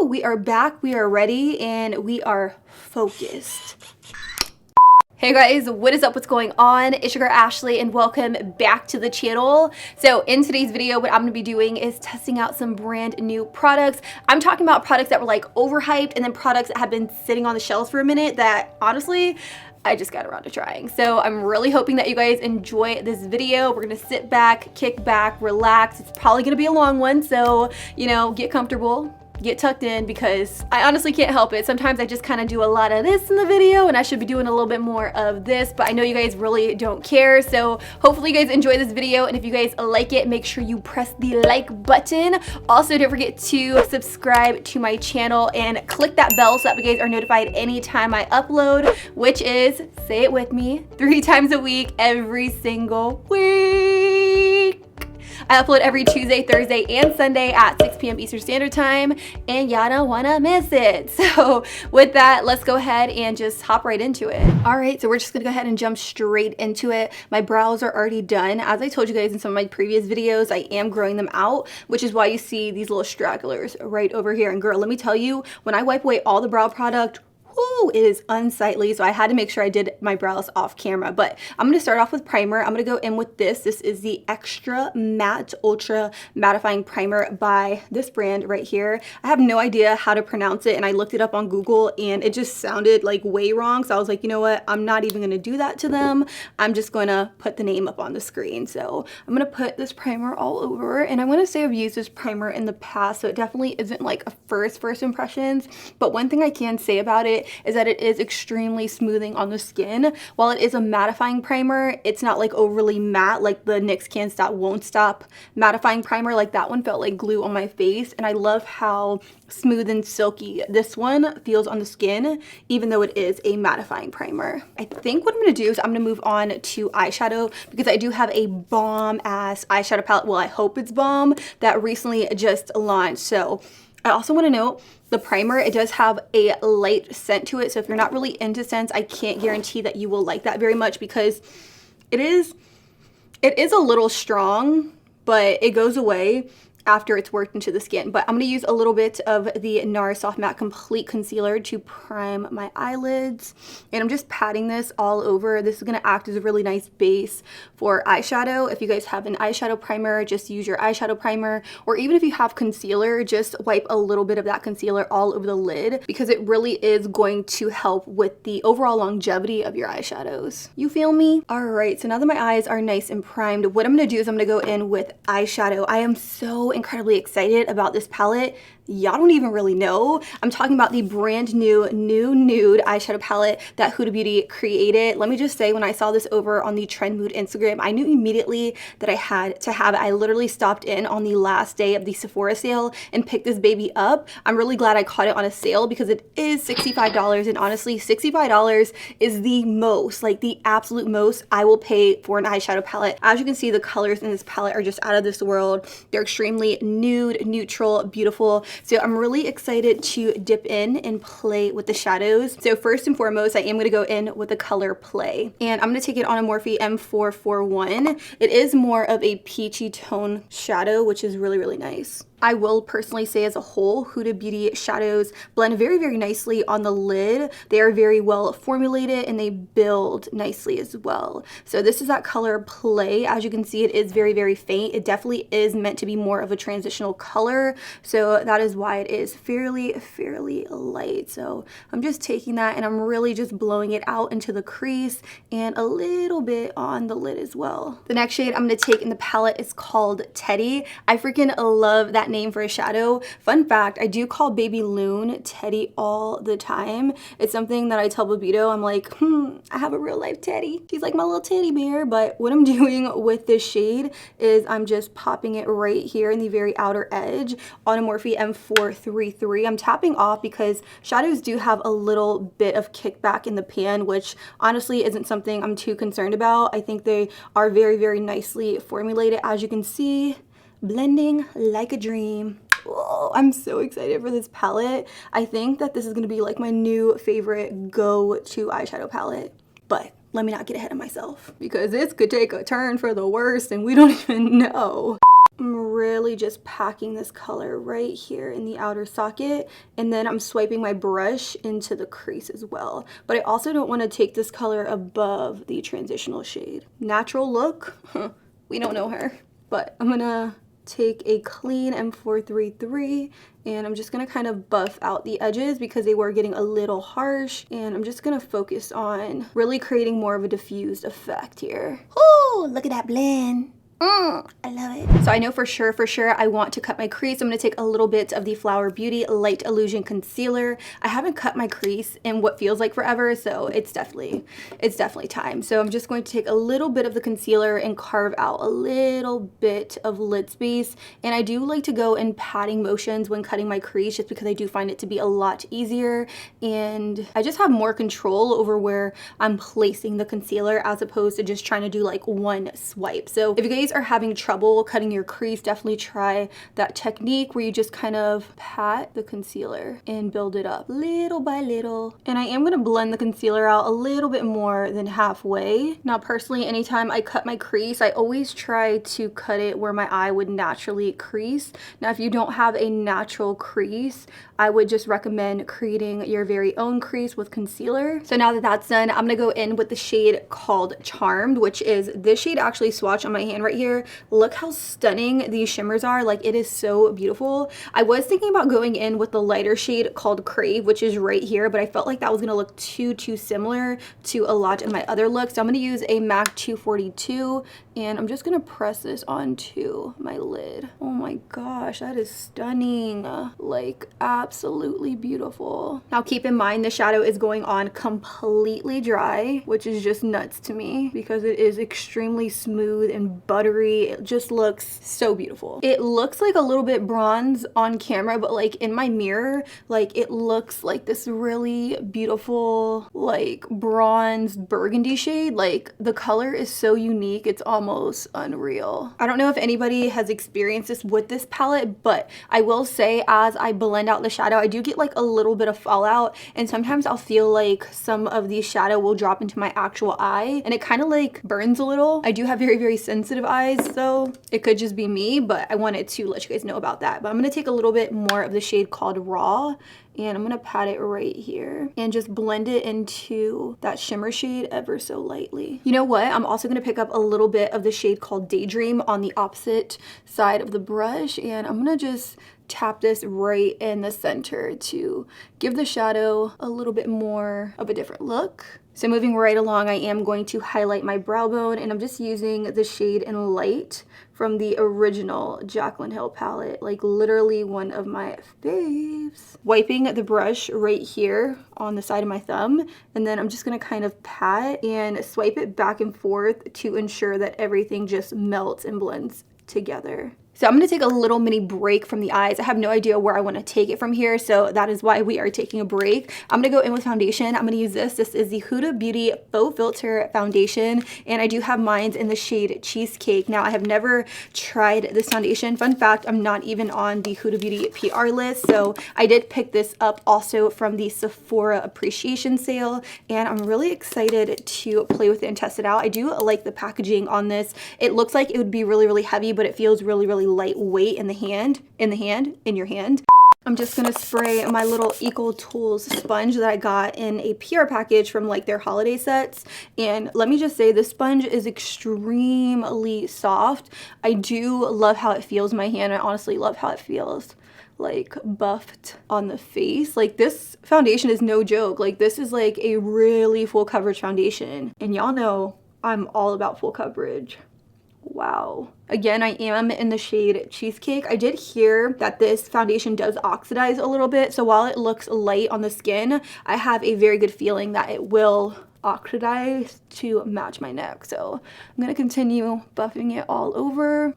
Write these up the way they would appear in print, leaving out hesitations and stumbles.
we are back, we are ready, and we are focused. Hey guys, what is up? What's going on? It's your girl Ashley and welcome back to the channel. So in today's video, what I'm gonna be doing is testing out some brand new products. I'm talking about products that were like overhyped and then products that have been sitting on the shelves for a minute that honestly, I just got around to trying. So I'm really hoping that you guys enjoy this video. We're gonna sit back, kick back, relax. It's probably gonna be a long one, so you know, get comfortable. Get tucked in because I honestly can't help it. Sometimes I just kind of do a lot of this in the video and I should be doing a little bit more of this, but I know you guys really don't care. So hopefully you guys enjoy this video, and if you guys like it, make sure you press the like button. Also, don't forget to subscribe to my channel and click that bell so that you guys are notified anytime I upload, which is, say it with me, 3 times a week, every single week. I upload every Tuesday, Thursday, and Sunday at 6 p.m. Eastern Standard Time, and y'all don't wanna miss it. So with that, let's go ahead and just hop right into it. All right, so we're just gonna go ahead and jump straight into it. My brows are already done. As I told you guys in some of my previous videos, I am growing them out, which is why you see these little stragglers right over here. And girl, let me tell you, when I wipe away all the brow product, ooh, it is unsightly, so I had to make sure I did my brows off camera. But I'm going to start off with primer. I'm going to go in with this. This is the Extra Matte Ultra Mattifying Primer by this brand right here. I have no idea how to pronounce it, and I looked it up on Google, and it just sounded like way wrong. So I was like, you know what? I'm not even going to do that to them. I'm just going to put the name up on the screen. So I'm going to put this primer all over, and I want to say I've used this primer in the past, so it definitely isn't like a first impressions. But one thing I can say about it is that it is extremely smoothing on the skin. While it is a mattifying primer, it's not like overly matte like the NYX Can't Stop Won't Stop mattifying primer. Like that one felt like glue on my face, and I love how smooth and silky this one feels on the skin, even though it is a mattifying primer. I think what I'm gonna do is I'm gonna move on to eyeshadow, because I do have a bomb ass eyeshadow palette. Well, I hope it's bomb, that recently just launched. So I also want to note the primer, it does have a light scent to it. So if you're not really into scents, I can't guarantee that you will like that very much, because it is a little strong, but it goes away after it's worked into the skin. But I'm going to use a little bit of the NARS Soft Matte Complete Concealer to prime my eyelids. And I'm just patting this all over. This is going to act as a really nice base for eyeshadow. If you guys have an eyeshadow primer, just use your eyeshadow primer. Or even if you have concealer, just wipe a little bit of that concealer all over the lid, because it really is going to help with the overall longevity of your eyeshadows. You feel me? All right, so now that my eyes are nice and primed, what I'm going to do is I'm going to go in with eyeshadow. I am so incredibly excited about this palette. Y'all don't even really know. I'm talking about the brand new nude eyeshadow palette that Huda Beauty created. Let me just say, when I saw this over on the Trend Mood Instagram, I knew immediately that I had to have it. I literally stopped in on the last day of the Sephora sale and picked this baby up. I'm really glad I caught it on a sale, because it is $65, and honestly, $65 is the most, like the absolute most I will pay for an eyeshadow palette. As you can see, the colors in this palette are just out of this world. They're extremely nude, neutral, beautiful. So I'm really excited to dip in and play with the shadows. So first and foremost, I am going to go in with the color Play. And I'm going to take it on a Morphe M441. It is more of a peachy tone shadow, which is really, really nice. I will personally say, as a whole, Huda Beauty shadows blend very, very nicely on the lid. They are very well formulated and they build nicely as well. So this is that color Play. As you can see, it is very, very faint. It definitely is meant to be more of a transitional color. So that is why it is fairly light. So I'm just taking that and I'm really just blowing it out into the crease and a little bit on the lid as well. The next shade I'm going to take in the palette is called Teddy. I freaking love that name for a shadow. Fun fact, I do call Baby Loon Teddy all the time. It's something that I tell Babito. I'm like, I have a real life Teddy. He's like my little teddy bear. But what I'm doing with this shade is I'm just popping it right here in the very outer edge on a Morphe M433. I'm tapping off because shadows do have a little bit of kickback in the pan, which honestly isn't something I'm too concerned about. I think they are very, very nicely formulated. As you can see, blending like a dream. Oh, I'm so excited for this palette. I think that this is going to be like my new favorite go-to eyeshadow palette. But let me not get ahead of myself, because this could take a turn for the worst and we don't even know. I'm really just packing this color right here in the outer socket, and then I'm swiping my brush into the crease as well. But I also don't want to take this color above the transitional shade. Natural look, we don't know her. But I'm gonna take a clean M433 and I'm just gonna kind of buff out the edges because they were getting a little harsh, and I'm just gonna focus on really creating more of a diffused effect here. Ooh, look at that blend. I love it. So I know for sure I want to cut my crease. I'm going to take a little bit of the Flower Beauty Light Illusion Concealer. I haven't cut my crease in what feels like forever, so it's definitely time. So I'm just going to take a little bit of the concealer and carve out a little bit of lid space. And I do like to go in patting motions when cutting my crease just because I do find it to be a lot easier, and I just have more control over where I'm placing the concealer as opposed to just trying to do like one swipe. So if you guys are having trouble cutting your crease, definitely try that technique where you just kind of pat the concealer and build it up little by little. And I am going to blend the concealer out a little bit more than halfway. Now personally, anytime I cut my crease, I always try to cut it where my eye would naturally crease. Now if you don't have a natural crease, I would just recommend creating your very own crease with concealer. So now that that's done, I'm gonna go in with the shade called Charmed, which is this shade actually swatched on my hand right here. Look how stunning these shimmers are. Like, it is so beautiful. I was thinking about going in with the lighter shade called Crave, which is right here, but I felt like that was gonna look too similar to a lot of my other looks. So I'm gonna use a MAC 242 and I'm just gonna press this onto my lid. Oh my gosh, that is stunning. Like, absolutely beautiful. Now keep in mind the shadow is going on completely dry, which is just nuts to me because it is extremely smooth and buttery. It just looks so beautiful. It looks like a little bit bronze on camera, but like in my mirror, like it looks like this really beautiful like bronze burgundy shade. Like, the color is so unique, it's almost unreal. I don't know if anybody has experienced this with this palette, but I will say as I blend out the shadow, I do get like a little bit of fallout, and sometimes I'll feel like some of the shadow will drop into my actual eye and it kind of like burns a little. I do have very sensitive eyes, so it could just be me, but I wanted to let you guys know about that. But I'm going to take a little bit more of the shade called Raw and I'm gonna pat it right here and just blend it into that shimmer shade ever so lightly. You know what? I'm also gonna pick up a little bit of the shade called Daydream on the opposite side of the brush, and I'm gonna just tap this right in the center to give the shadow a little bit more of a different look. So moving right along, I am going to highlight my brow bone, and I'm just using the shade in Light from the original Jaclyn Hill palette, like literally one of my faves. Wiping the brush right here on the side of my thumb, and then I'm just gonna kind of pat and swipe it back and forth to ensure that everything just melts and blends together. So I'm gonna take a little mini break from the eyes. I have no idea where I wanna take it from here, so that is why we are taking a break. I'm gonna go in with foundation. I'm gonna use this. This is the Huda Beauty Faux Filter Foundation, and I do have mine in the shade Cheesecake. Now, I have never tried this foundation. Fun fact, I'm not even on the Huda Beauty PR list, so I did pick this up also from the Sephora Appreciation Sale, and I'm really excited to play with it and test it out. I do like the packaging on this. It looks like it would be really heavy, but it feels really lightweight in your hand. I'm just gonna spray my little Eco Tools sponge that I got in a PR package from like their holiday sets, and let me just say this sponge is extremely soft. I do love how it feels in my hand. I honestly love how it feels like buffed on the face. Like, this foundation is no joke. Like, this is like a really full coverage foundation, and y'all know I'm all about full coverage. Wow. Again, I am in the shade Cheesecake. I did hear that this foundation does oxidize a little bit, so while it looks light on the skin, I have a very good feeling that it will oxidize to match my neck. So I'm gonna continue buffing it all over.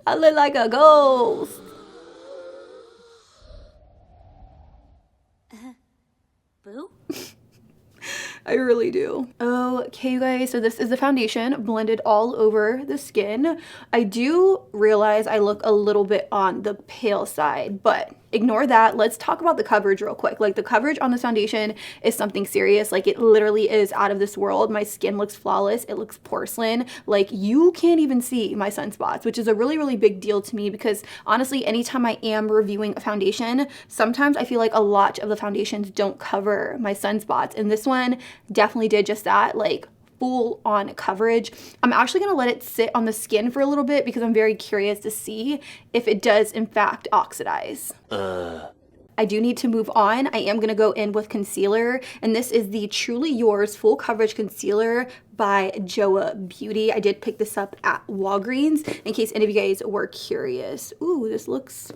I look like a ghost. Boo? I really do. Okay, you guys, so this is the foundation blended all over the skin. I do realize I look a little bit on the pale side, but ignore that. Let's talk about the coverage real quick. Like, the coverage on this foundation is something serious. Like, it literally is out of this world. My skin looks flawless. It looks porcelain. Like, you can't even see my sunspots, which is a really, really big deal to me because honestly, anytime I am reviewing a foundation, sometimes I feel like a lot of the foundations don't cover my sunspots. And this one definitely did just that. Like, full on coverage. I'm actually gonna let it sit on the skin for a little bit because I'm very curious to see if it does in fact oxidize. I do need to move on. I am gonna go in with concealer, and this is the Truly Yours Full Coverage Concealer by Joah Beauty. I did pick this up at Walgreens in case any of you guys were curious. Ooh, this looks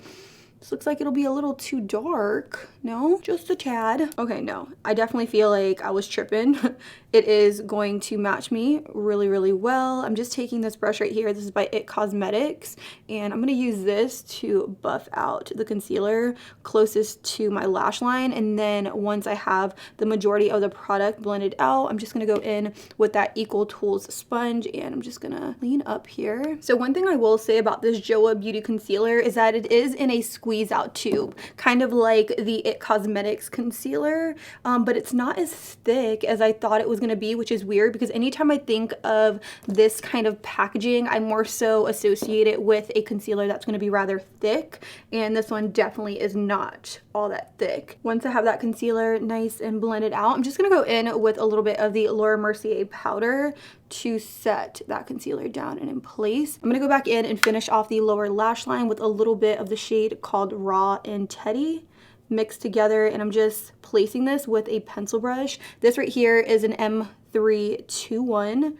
like it'll be a little too dark. No, just a tad. Okay, no, I definitely feel like I was tripping. It is going to match me really, really well. I'm just taking this brush right here. This is by It Cosmetics, and I'm gonna use this to buff out the concealer closest to my lash line. And then once I have the majority of the product blended out, I'm just gonna go in with that Equal Tools sponge, and I'm just gonna clean up here. So one thing I will say about this Joah Beauty concealer is that it is in a squeeze out tube, kind of like the It Cosmetics concealer, but it's not as thick as I thought it was gonna be, which is weird because anytime I think of this kind of packaging, I more so associate it with a concealer that's gonna be rather thick, and this one definitely is not all that thick. Once I have that concealer nice and blended out, I'm just gonna go in with a little bit of the Laura Mercier powder to set that concealer down and in place. I'm gonna go back in and finish off the lower lash line with a little bit of the shade called Raw and Teddy mixed together, and I'm just placing this with a pencil brush. This right here is an M321,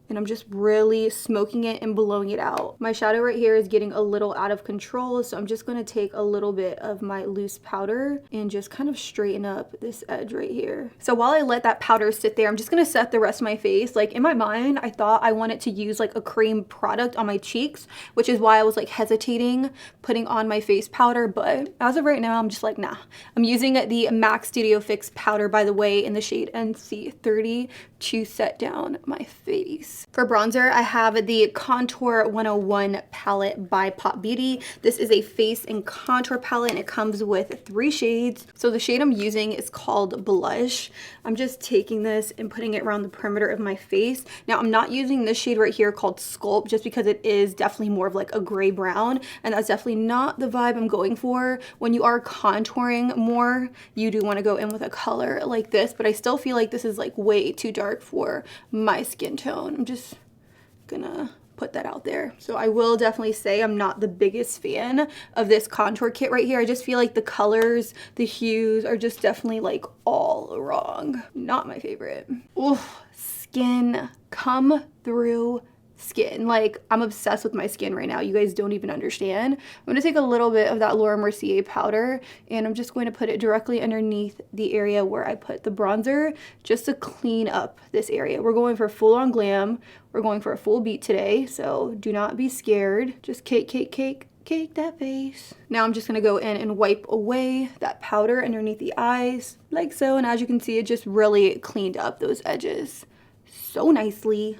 and I'm just really smoking it and blowing it out. My shadow right here is getting a little out of control, so I'm just gonna take a little bit of my loose powder and just kind of straighten up this edge right here. So while I let that powder sit there, I'm just gonna set the rest of my face. Like, in my mind, I thought I wanted to use like a cream product on my cheeks, which is why I was like hesitating putting on my face powder, but as of right now, I'm just like, nah. I'm using the MAC Studio Fix powder, by the way, in the shade NC30 to set down my face. For bronzer, I have the Contour 101 palette by Pop Beauty. This is a face and contour palette, and it comes with 3 shades. So the shade I'm using is called Blush. I'm just taking this and putting it around the perimeter of my face. Now, I'm not using this shade right here called Sculpt just because it is definitely more of like a gray brown, and that's definitely not the vibe I'm going for. When you are contouring more, you do want to go in with a color like this, but I still feel like this is like way too dark for my skin tone. I'm just gonna put that out there. So I will definitely say I'm not the biggest fan of this contour kit right here. I just feel like the colors, the hues are just definitely like all wrong. Not my favorite. Oof, skin come through skin. Like, I'm obsessed with my skin right now. You guys don't even understand. I'm going to take a little bit of that Laura Mercier powder, and I'm just going to put it directly underneath the area where I put the bronzer just to clean up this area. We're going for full on glam. We're going for a full beat today, so do not be scared. Just cake that face. Now I'm just gonna go in and wipe away that powder underneath the eyes like so, and as you can see, it just really cleaned up those edges so nicely.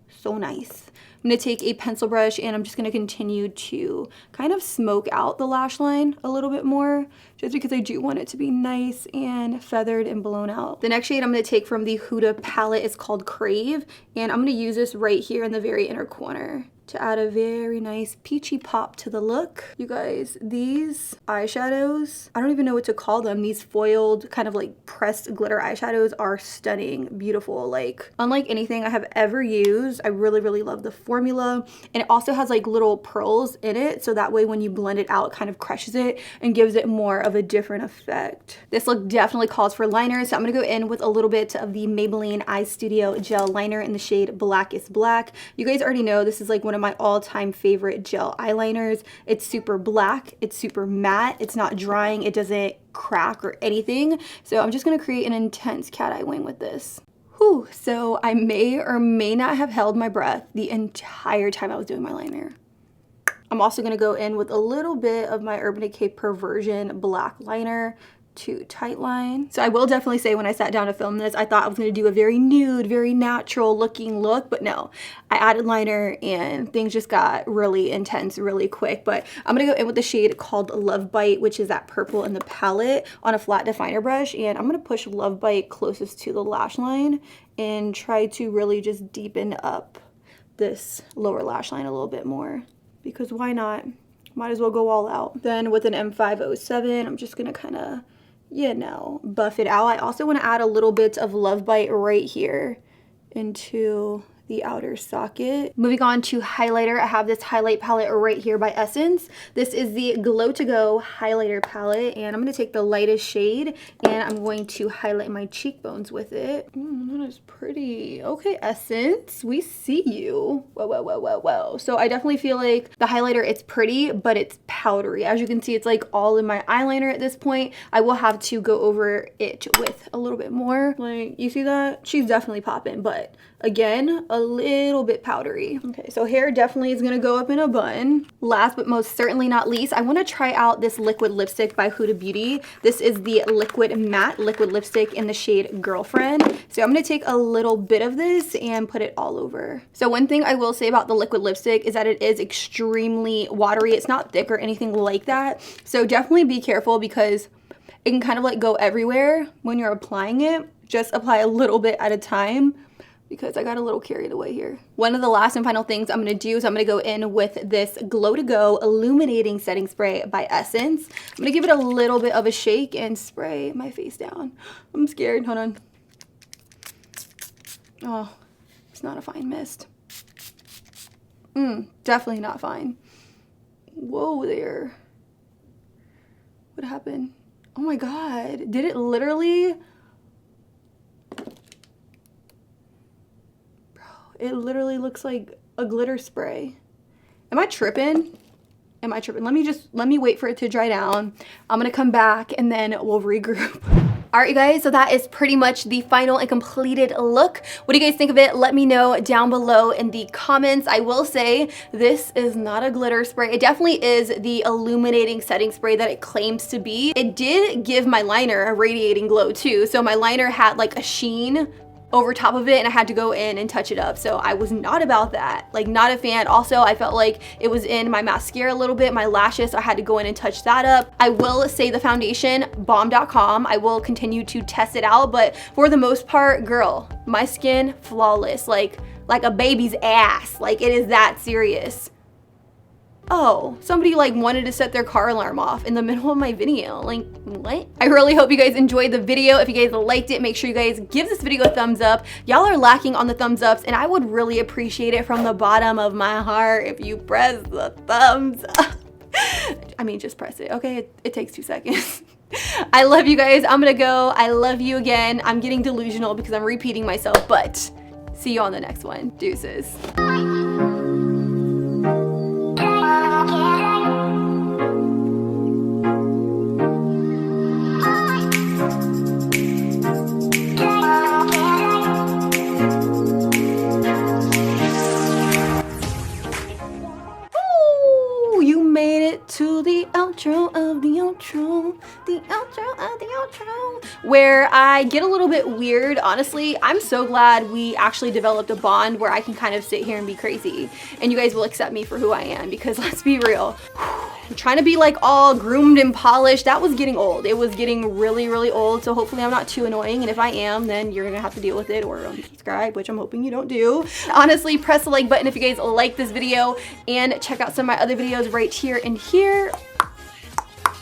So nice. I'm going to take a pencil brush, and I'm just going to continue to kind of smoke out the lash line a little bit more, just because I do want it to be nice and feathered and blown out. The next shade I'm going to take from the Huda palette is called Crave, and I'm going to use this right here in the very inner corner to add a very nice peachy pop to the look. You guys, these eyeshadows, I don't even know what to call them. These foiled kind of like pressed glitter eyeshadows are stunning, beautiful. Like, unlike anything I have ever used. I really, really love the formula. And it also has like little pearls in it, so that way when you blend it out, it kind of crushes it and gives it more of a different effect. This look definitely calls for liner, so I'm gonna go in with a little bit of the Maybelline Eyestudio gel liner in the shade Black is Black. You guys already know this is like one of my all-time favorite gel eyeliners. It's super black, it's super matte, it's not drying, it doesn't crack or anything. So I'm just gonna create an intense cat eye wing with this. Whew, so I may or may not have held my breath the entire time I was doing my liner. I'm also gonna go in with a little bit of my Urban Decay Perversion black liner to tight line. So I will definitely say when I sat down to film this, I thought I was going to do a very nude, very natural looking look, but no. I added liner and things just got really intense really quick. But I'm going to go in with the shade called Love Bite, which is that purple in the palette, on a flat definer brush. And I'm going to push Love Bite closest to the lash line and try to really just deepen up this lower lash line a little bit more, because why not? Might as well go all out. Then with an M507, I'm just going to kind of, you know, buff it out. I also want to add a little bit of Love Bite right here into the outer socket. Moving on to highlighter, I have this highlight palette right here by Essence. This is the Glow to Go highlighter palette, and I'm going to take the lightest shade and I'm going to highlight my cheekbones with it. That is pretty. Okay, Essence, we see you. Whoa, whoa, whoa, whoa, whoa. So I definitely feel like the highlighter, it's pretty, but it's powdery. As you can see, it's like all in my eyeliner at this point. I will have to go over it with a little bit more. Like, you see that? She's definitely popping, but again, a little bit powdery. Okay, so hair definitely is gonna go up in a bun. Last but most certainly not least, I wanna try out this liquid lipstick by Huda Beauty. This is the Liquid Matte Liquid Lipstick in the shade Girlfriend. So I'm gonna take a little bit of this and put it all over. So one thing I will say about the liquid lipstick is that it is extremely watery. It's not thick or anything like that. So definitely be careful because it can kind of like go everywhere when you're applying it. Just apply a little bit at a time, because I got a little carried away here. One of the last and final things I'm gonna do is I'm gonna go in with this Glow to Go Illuminating Setting Spray by Essence. I'm gonna give it a little bit of a shake and spray my face down. I'm scared, hold on. Oh, it's not a fine mist. Definitely not fine. Whoa there. What happened? Oh my God, did it literally? It literally looks like a glitter spray. Am I tripping? Am I tripping? Let me wait for it to dry down. I'm gonna come back and then we'll regroup. All right, you guys, so that is pretty much the final and completed look. What do you guys think of it? Let me know down below in the comments. I will say this is not a glitter spray. It definitely is the illuminating setting spray that it claims to be. It did give my liner a radiating glow too. So my liner had like a sheen over top of it and I had to go in and touch it up. So I was not about that, like not a fan. Also, I felt like it was in my mascara a little bit, my lashes, so I had to go in and touch that up. I will say the foundation, bomb.com. I will continue to test it out, but for the most part, girl, my skin, flawless, like a baby's ass. Like it is that serious. Oh, somebody like wanted to set their car alarm off in the middle of my video. Like, what? I really hope you guys enjoyed the video. If you guys liked it, make sure you guys give this video a thumbs up. Y'all are lacking on the thumbs ups, and I would really appreciate it from the bottom of my heart if you press the thumbs up. I mean, just press it, okay? It takes 2 seconds. I love you guys. I'm gonna go. I love you again. I'm getting delusional because I'm repeating myself, but see you on the next one. Deuces. To the outro of the outro, the outro of the outro, where I get a little bit weird. Honestly, I'm so glad we actually developed a bond where I can kind of sit here and be crazy and you guys will accept me for who I am, because let's be real, trying to be like all groomed and polished, that was getting old. It was getting really, really old. So hopefully I'm not too annoying, and if I am, then you're gonna have to deal with it or unsubscribe, which I'm hoping you don't do. Honestly, press the like button if you guys like this video and check out some of my other videos right here and here.